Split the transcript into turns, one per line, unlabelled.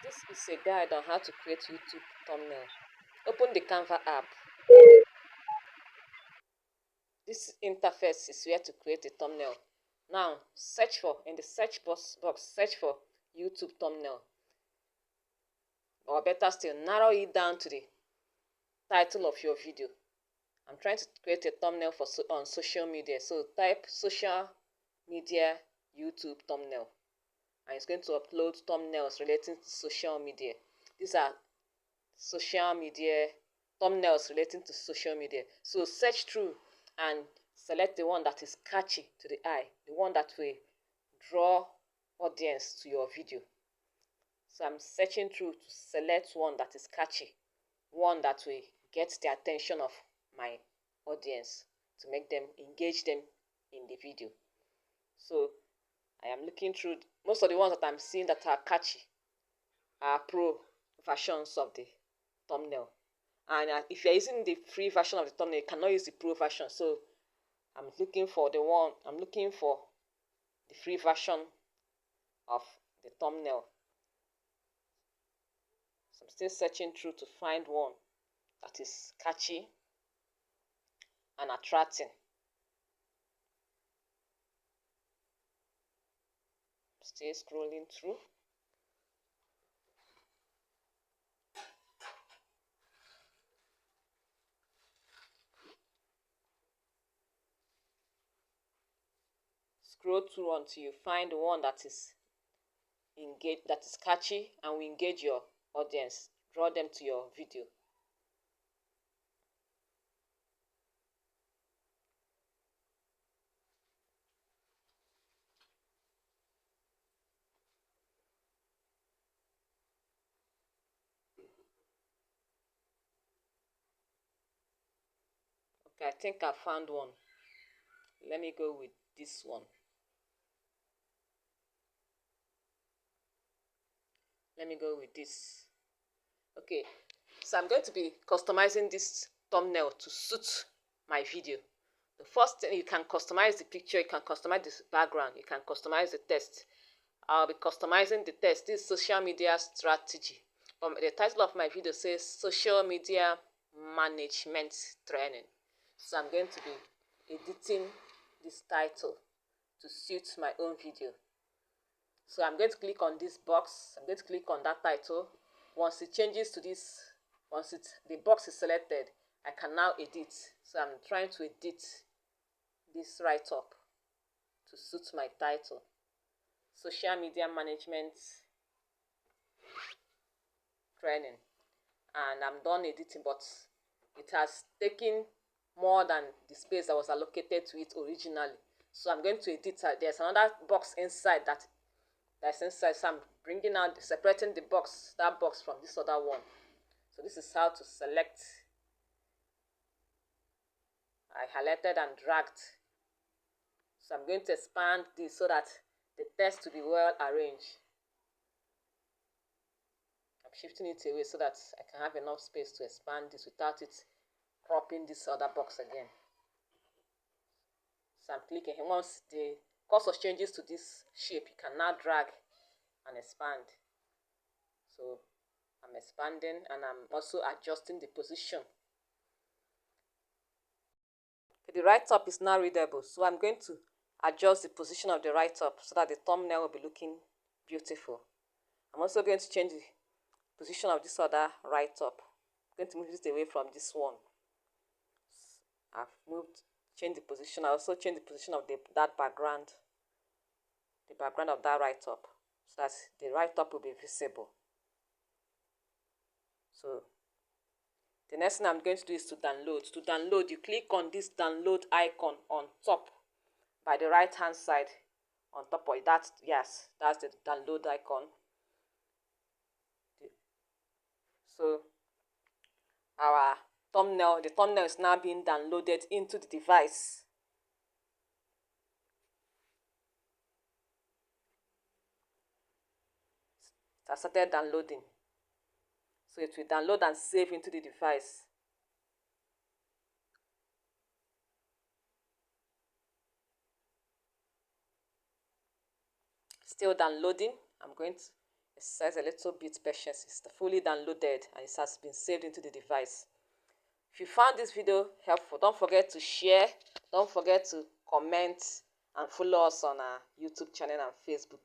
This is a guide on how to create YouTube thumbnail. Open the Canva app. This interface is where to create a thumbnail. Now, search for, in the search box, search for YouTube thumbnail. Or better still, narrow it down to the title of your video. I'm trying to create a thumbnail for on social media. So type social media YouTube thumbnail. And it's going to upload thumbnails relating to social media. These are social media thumbnails relating to social media. So search through and select the one that is catchy to the eye, the one that will draw audience to your video. So I'm searching through to select one that is catchy, one that will get the attention of my audience, to make them engage them in the video. So I am looking through. Most of the ones that I'm seeing that are catchy are pro versions of the thumbnail. And if you're using the free version of the thumbnail, you cannot use the pro version. So I'm looking for the free version of the thumbnail. So I'm still searching through to find one that is catchy and attracting. Still scrolling through. Scroll through until you find the one that is catchy and will engage your audience, draw them to your video. Okay, I think I found one. Let me go with this one. Let me go with this. Okay, so I'm going to be customizing this thumbnail to suit my video. The first thing, you can customize the picture, you can customize the background, you can customize the text. I'll be customizing the text. This is social media strategy. The title of my video says social media management training. So I'm going to be editing this title to suit my own video. So I'm going to click on this box. I'm going to click on that title. Once it changes to this, the box is selected, I can now edit. So I'm trying to edit this write-up to suit my title. Social media management training. And I'm done editing, but it has taken more than the space that was allocated to it originally. So I'm going to edit. There's another box inside that's inside. So I'm bringing out, separating that box from this other one. So this is how to select. I highlighted and dragged. So I'm going to expand this so that the text will be well arranged. I'm shifting it away so that I can have enough space to expand this without it cropping this other box again. So I'm clicking. Once the cursor changes to this shape, you can now drag and expand. So I'm expanding and I'm also adjusting the position. The write-up is now readable, so I'm going to adjust the position of the write-up so that the thumbnail will be looking beautiful. I'm also going to change the position of this other write-up. I'm going to move it away from this one. I've changed the position. I also changed the position of that background, the background of that write-up, so that the write-up will be visible. So the next thing I'm going to do is to download. To download, you click on this download icon on top by the right hand side. On top of that, yes, that's the download icon. So the thumbnail is now being downloaded into the device. It has started downloading. So it will download and save into the device. Still downloading. Exercise a little bit patience. It's fully downloaded and it has been saved into the device. If you found this video helpful, don't forget to share, don't forget to comment, and follow us on our YouTube channel and Facebook.